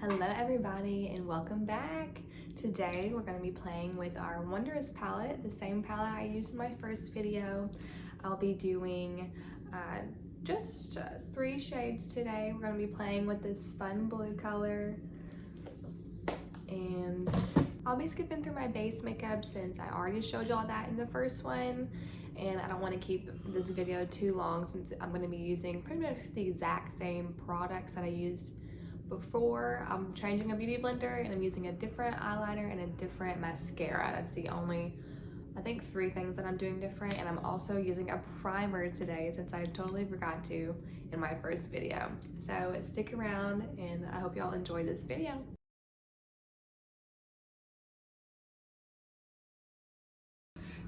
Hello everybody and welcome back. Today we're going to be playing with our Wanderess palette, the same palette I used in my first video. I'll be doing just 3 shades today. We're going to be playing with this fun blue color, and I'll be skipping through my base makeup since I already showed y'all that in the first one, and I don't want to keep this video too long since I'm going to be using pretty much the exact same products that I used before. I'm changing a beauty blender and I'm using a different eyeliner and a different mascara. That's the only, I think, 3 things that I'm doing different. And I'm also using a primer today since I totally forgot to in my first video. So stick around and I hope y'all enjoy this video.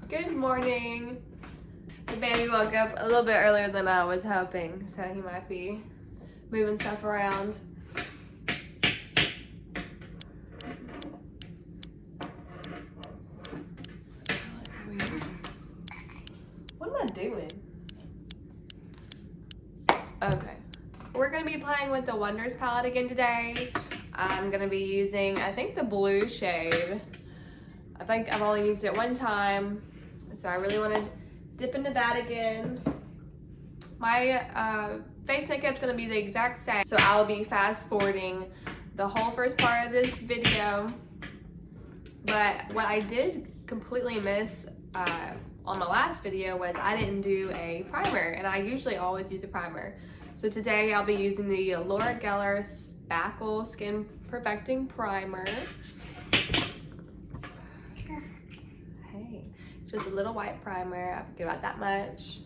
Good morning. The baby woke up a little bit earlier than I was hoping, so he might be moving stuff around. What am I doing? Okay. We're going to be playing with the Wanderess palette again today. I'm going to be using, I think, the blue shade. I think I've only used it one time, so I really want to dip into that again. My face makeup's going to be the exact same, so I'll be fast forwarding the whole first part of this video. But what I did completely miss on my last video was I didn't do a primer, and I usually always use a primer. So today I'll be using the Laura Geller Spackle Skin Perfecting Primer. Hey, just a little white primer. I forget about that much.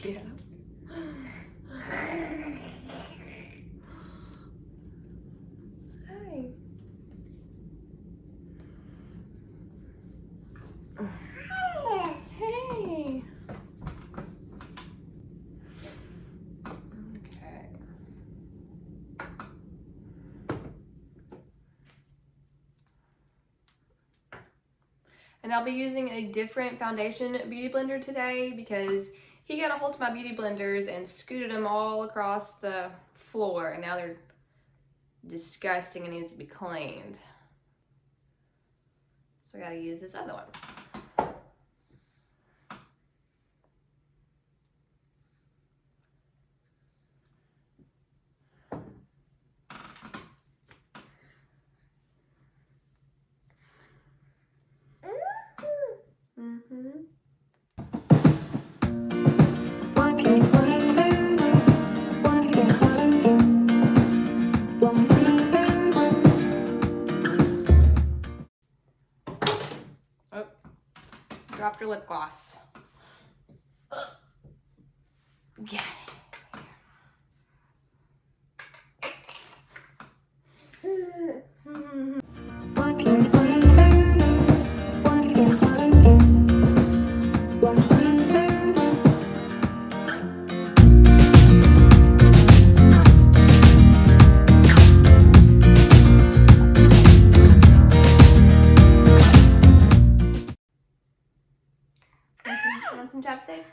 Yeah. Hi. Hey. Okay. And I'll be using a different foundation beauty blender today because he got a hold of my beauty blenders and scooted them all across the floor, and now they're disgusting and needs to be cleaned. So I gotta use this other one. Oh, dropped your lip gloss. Get it. Want some chapstick?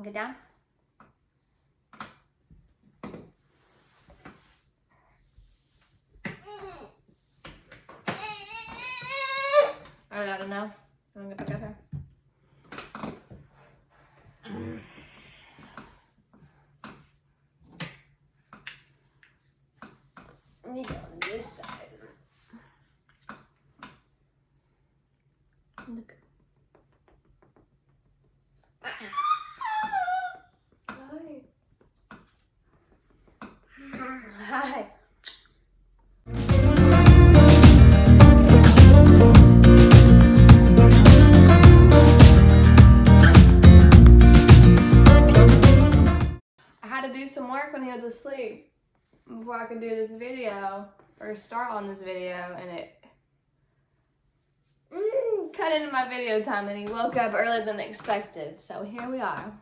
Get down. I don't know. I'm gonna get her. Let me go on this side. Look. Hi. I had to do some work when he was asleep before I could do this video or start on this video, and it cut into my video time, and he woke up earlier than expected. So here we are.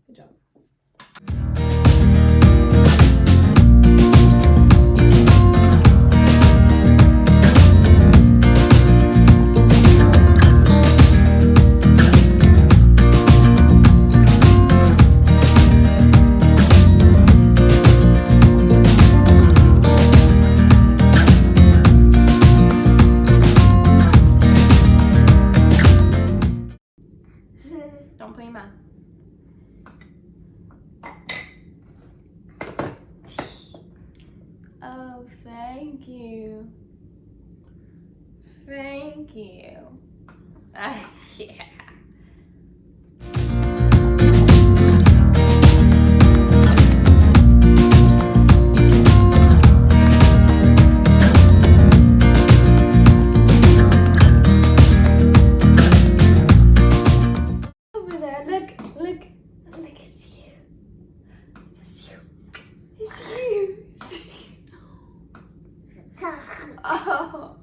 Good job. Don't put in your mouth. Oh, thank you. Thank you. Yeah. Over there, look, it's you. It's you. It's you. Oh.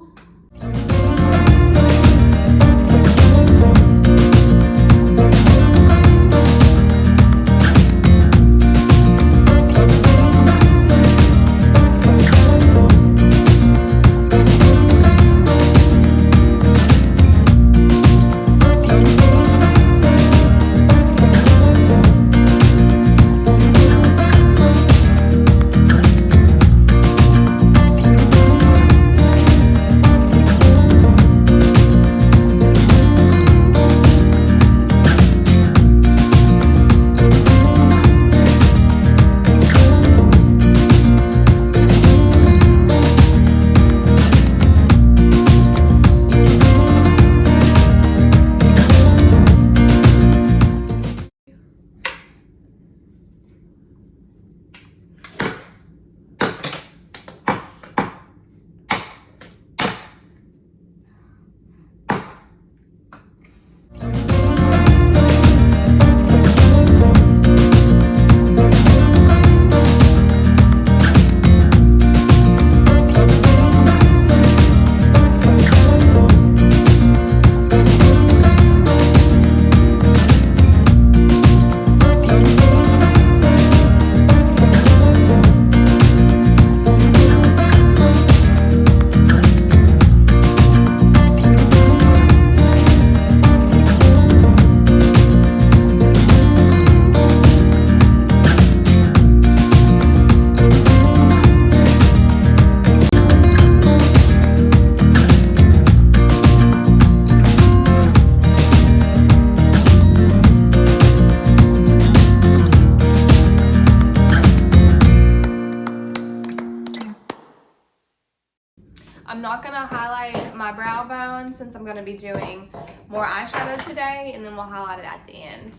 I'm not gonna highlight my brow bone since I'm gonna be doing more eyeshadow today, and then we'll highlight it at the end.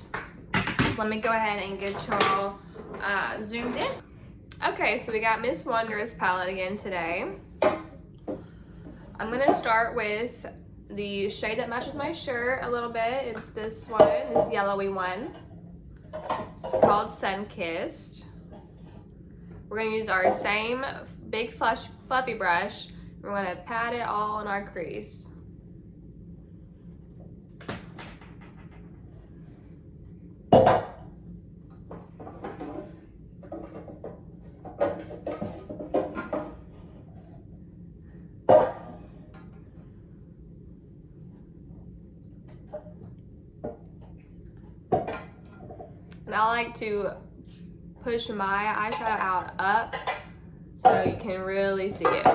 Let me go ahead and get y'all zoomed in. Okay, so we got Miss Wanderess palette again today. I'm gonna start with the shade that matches my shirt a little bit. It's this one, this yellowy one. It's called Sun Kissed. We're gonna use our same big fluffy brush. We're gonna pat it all on our crease. And I like to push my eyeshadow out up so you can really see it.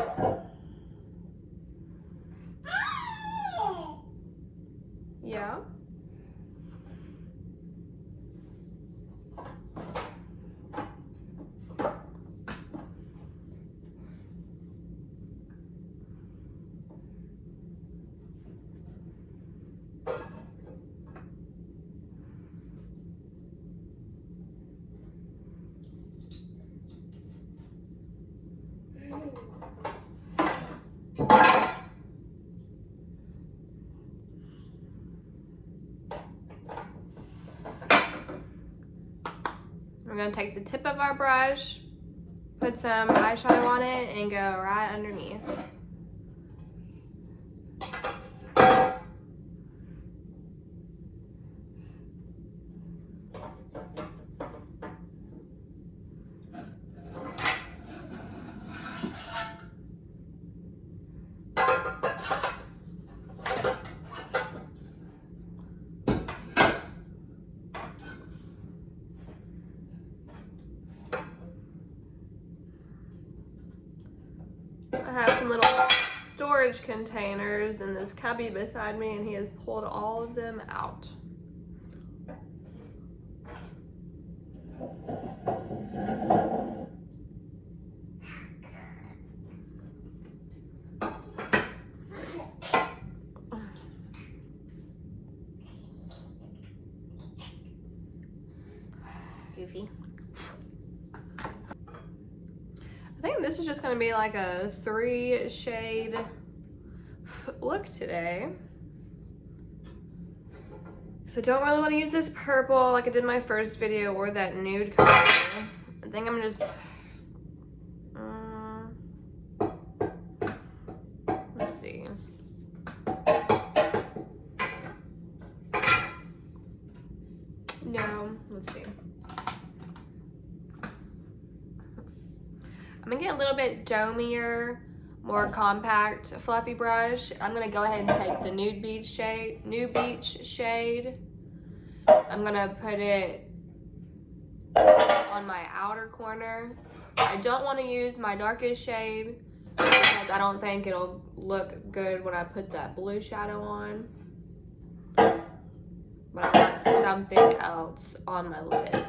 go. We're gonna take the tip of our brush, put some eyeshadow on it, and go right underneath. I have some little storage containers in this cubby beside me, and he has pulled all of them out. Goofy. I think this is just gonna be like a 3-shade look today. So don't really want to use this purple like I did in my first video, or that nude color. I think I'm just let's see. No, let's see. I'm gonna get a little bit domier, more compact, fluffy brush. I'm gonna go ahead and take the Nude Beach shade. I'm gonna put it on my outer corner. I don't want to use my darkest shade because I don't think it'll look good when I put that blue shadow on. But I want something else on my lid.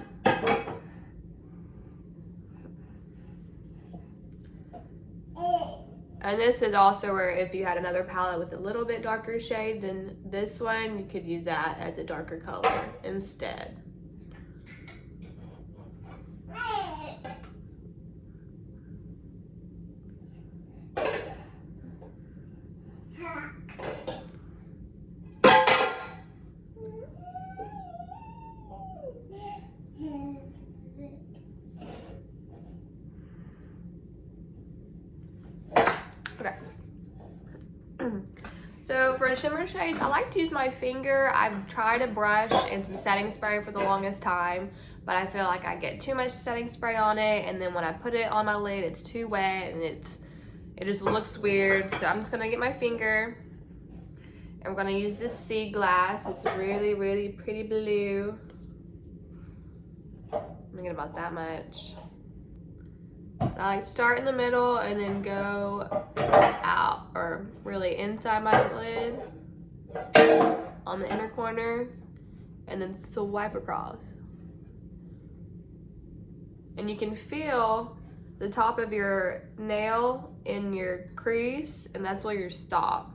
And this is also where if you had another palette with a little bit darker shade than this one, you could use that as a darker color instead. Okay. So for shimmer shades, I like to use my finger. I've tried a brush and some setting spray for the longest time, but I feel like I get too much setting spray on it, and then when I put it on my lid, it's too wet and it just looks weird. So I'm just gonna get my finger and we're gonna use this sea glass. It's really, really pretty blue. I'm gonna get about that much. I like to start in the middle and then go out, or really inside my lid on the inner corner, and then swipe across. And you can feel the top of your nail in your crease, and that's where you stop.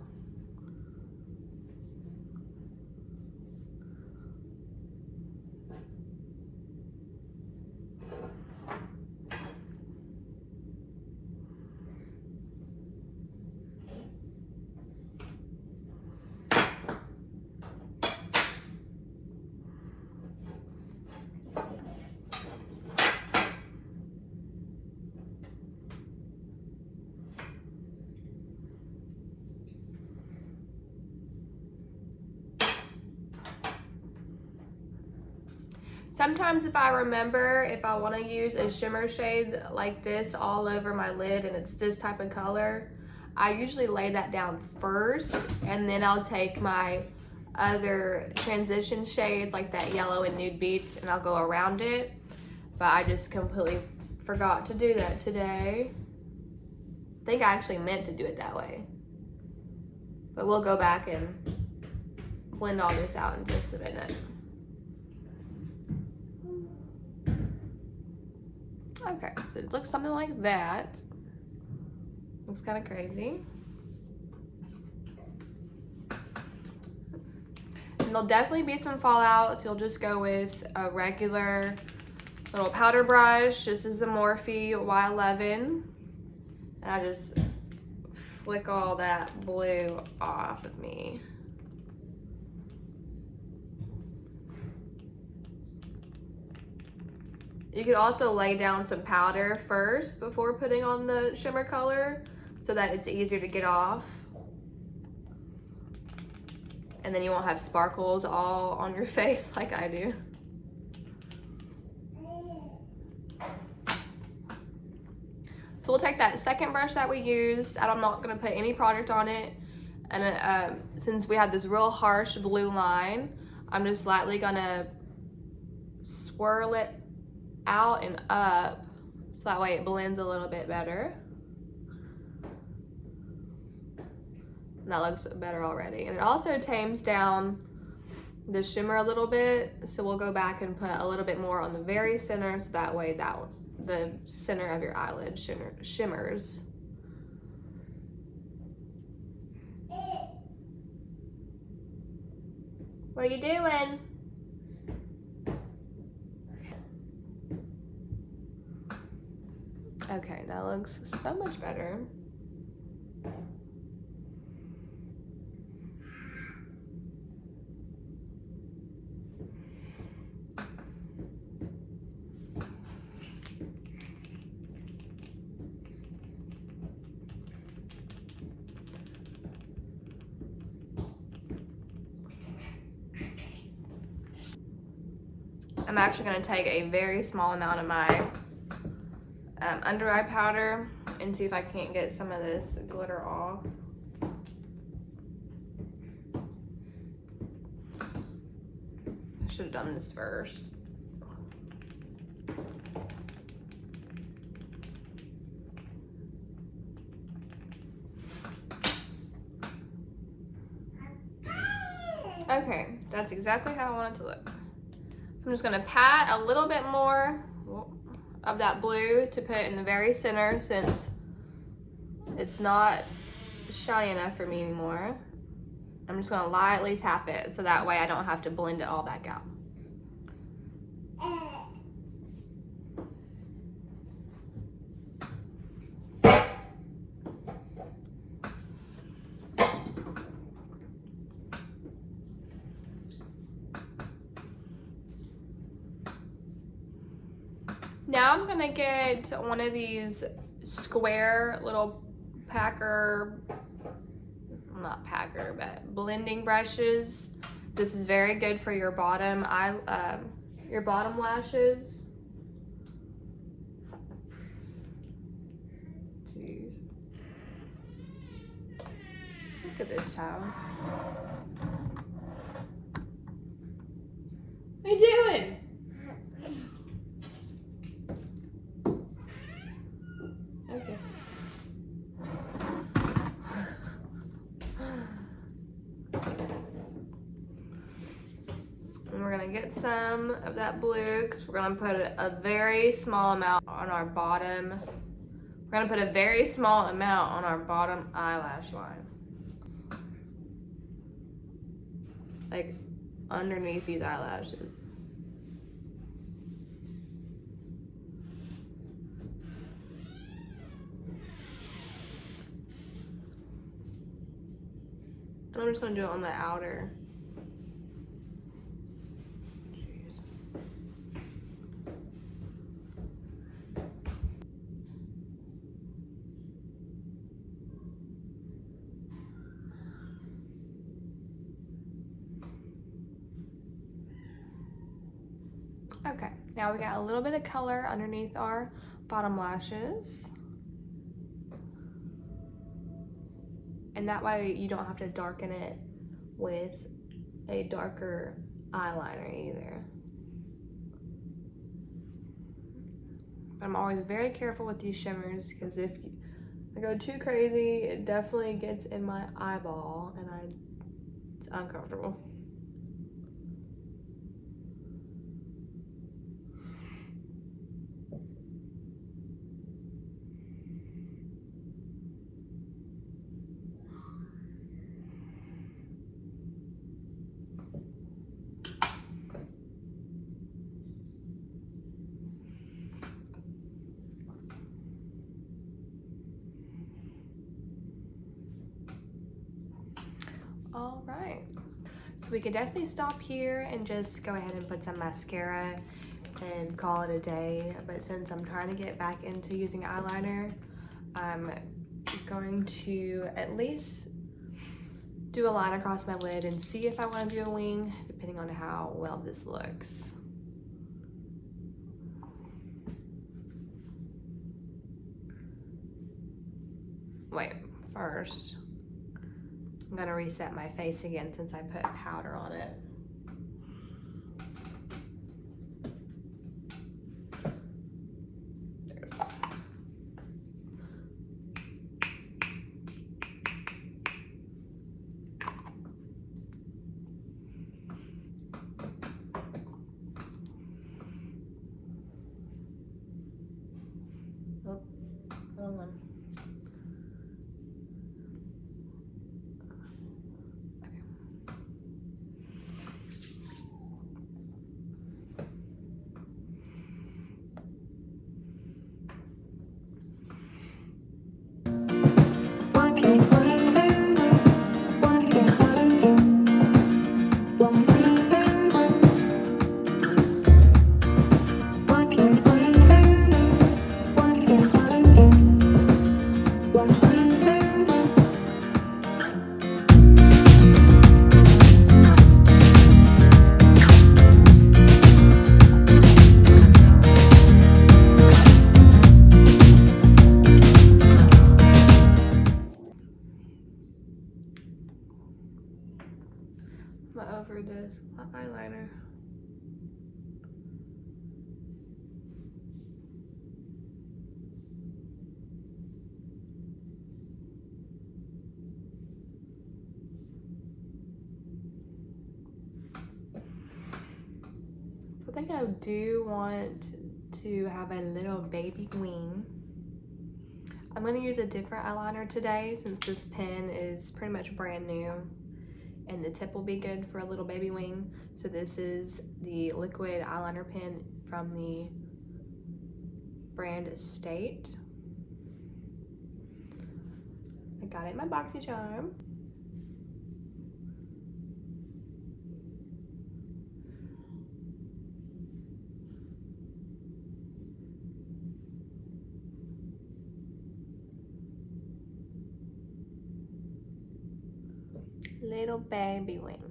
Sometimes if I remember, if I want to use a shimmer shade like this all over my lid and it's this type of color, I usually lay that down first, and then I'll take my other transition shades like that yellow and Nude Beach and I'll go around it. But I just completely forgot to do that today. I think I actually meant to do it that way. But we'll go back and blend all this out in just a minute. Okay, so it looks something like that. Looks kind of crazy. And there'll definitely be some fallout, so you'll just go with a regular little powder brush. This is a Morphe Y11. And I just flick all that blue off of me. You could also lay down some powder first before putting on the shimmer color so that it's easier to get off. And then you won't have sparkles all on your face like I do. So we'll take that second brush that we used, and I'm not gonna put any product on it. And since we have this real harsh blue line, I'm just lightly gonna swirl it out and up so that way it blends a little bit better. And that looks better already. And it also tames down the shimmer a little bit, so we'll go back and put a little bit more on the very center so that way the center of your eyelid shimmers. What are you doing? Okay, that looks so much better. I'm actually going to take a very small amount of my under eye powder and see if I can't get some of this glitter off. I should have done this first. Okay, that's exactly how I want it to look. So I'm just gonna pat a little bit more of that blue to put in the very center since it's not shiny enough for me anymore. I'm just gonna lightly tap it so that way I don't have to blend it all back out. Now I'm gonna get one of these square little blending brushes. This is very good for your bottom lashes. Jeez. Look at this child. What are you doing? Okay. And we're gonna get some of that blue because we're gonna put a very small amount on our bottom. We're gonna put a very small amount on our bottom eyelash line. Like underneath these eyelashes. I'm just gonna do it on the outer. Okay, now we got a little bit of color underneath our bottom lashes. And that way you don't have to darken it with a darker eyeliner either. But I'm always very careful with these shimmers because if I go too crazy, it definitely gets in my eyeball and it's uncomfortable. All right, so we could definitely stop here and just go ahead and put some mascara and call it a day. But since I'm trying to get back into using eyeliner, I'm going to at least do a line across my lid and see if I want to do a wing, depending on how well this looks. Wait, first, I'm gonna reset my face again since I put powder on it. Oh, hold on. I'm over this eyeliner. So I think I do want to have a little baby wing. I'm gonna use a different eyeliner today since this pen is pretty much brand new and the tip will be good for a little baby wing. So this is the liquid eyeliner pen from the brand Estate. I got it in my boxy charm. Little baby wing.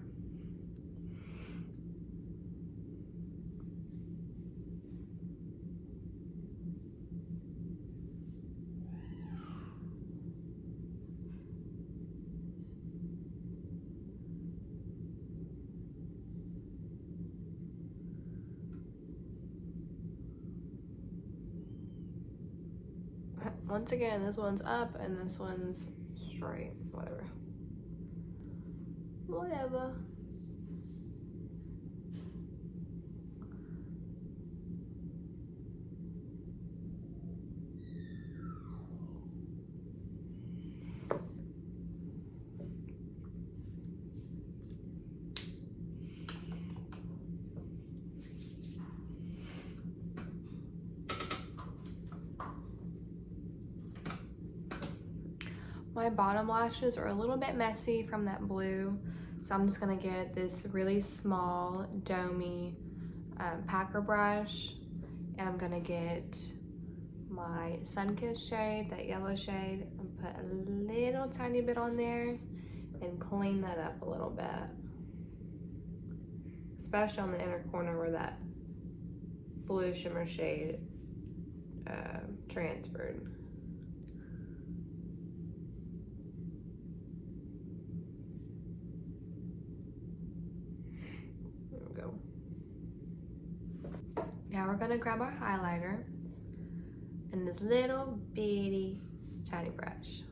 Once again, this one's up and this one's straight, whatever. Whatever. My bottom lashes are a little bit messy from that blue, so I'm just gonna get this really small domey packer brush, and I'm gonna get my Sunkissed shade, that yellow shade, and put a little tiny bit on there and clean that up a little bit, especially on the inner corner where that blue shimmer shade transferred. Now we're gonna grab our highlighter and this little bitty tiny brush.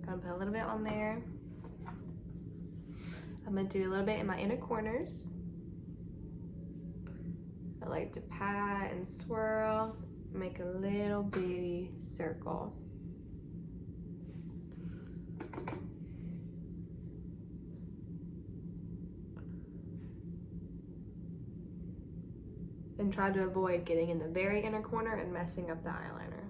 Gonna put a little bit on there. I'm gonna do a little bit in my inner corners. I like to pat and swirl, make a little bitty circle. And try to avoid getting in the very inner corner and messing up the eyeliner.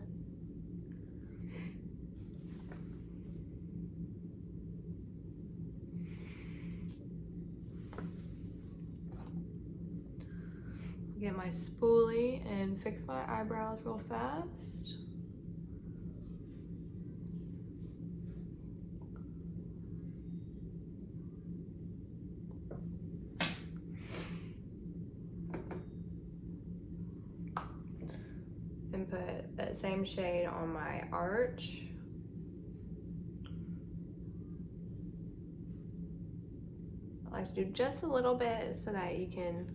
get my spoolie and fix my eyebrows real fast. And put that same shade on my arch. I like to do just a little bit so that you can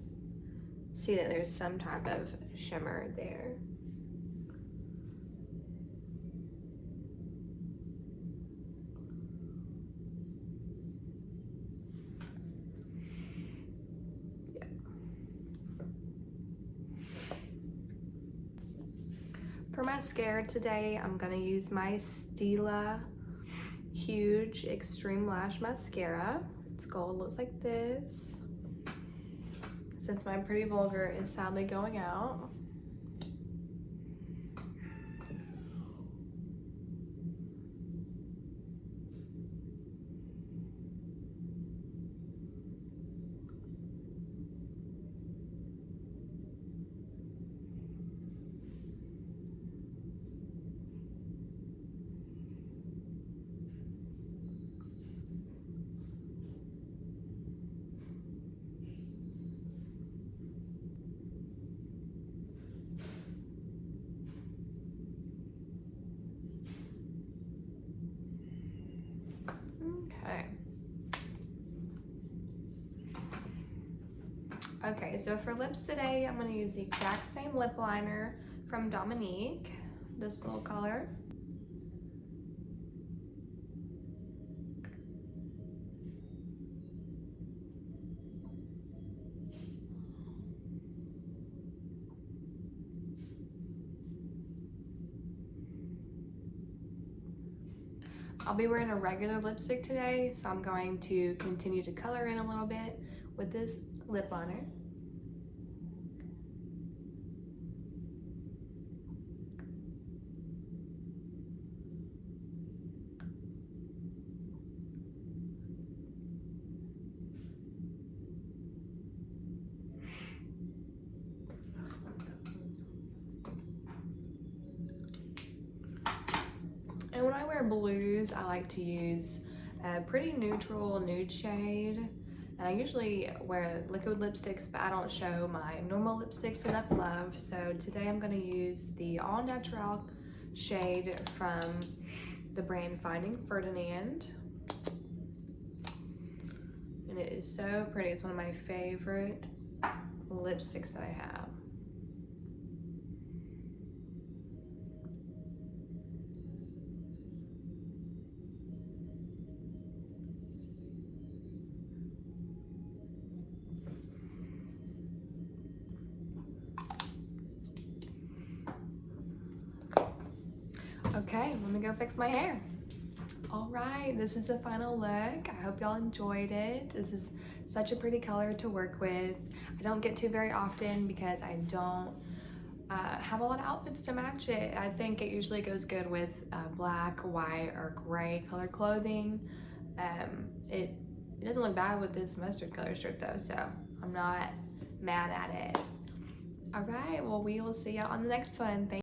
see that there's some type of shimmer there. Yeah. For mascara today, I'm gonna use my Stila Huge Extreme Lash Mascara. It's gold, looks like this. Since my Pretty Vulgar is sadly going out. Okay, so for lips today, I'm gonna use the exact same lip liner from Dominique, this little color. I'll be wearing a regular lipstick today, so I'm going to continue to color in a little bit with this lip liner. And when I wear blues, I like to use a pretty neutral nude shade. And I usually wear liquid lipsticks, but I don't show my normal lipsticks enough love. So today I'm gonna use the All Natural shade from the brand Finding Ferdinand. And it is so pretty. It's one of my favorite lipsticks that I have. Okay, I'm gonna go fix my hair. All right, this is the final look. I hope y'all enjoyed it. This is such a pretty color to work with. I don't get to very often because I don't have a lot of outfits to match it. I think it usually goes good with black, white, or gray color clothing. It doesn't look bad with this mustard color shirt though, so I'm not mad at it. All right, well, we will see y'all on the next one. Thank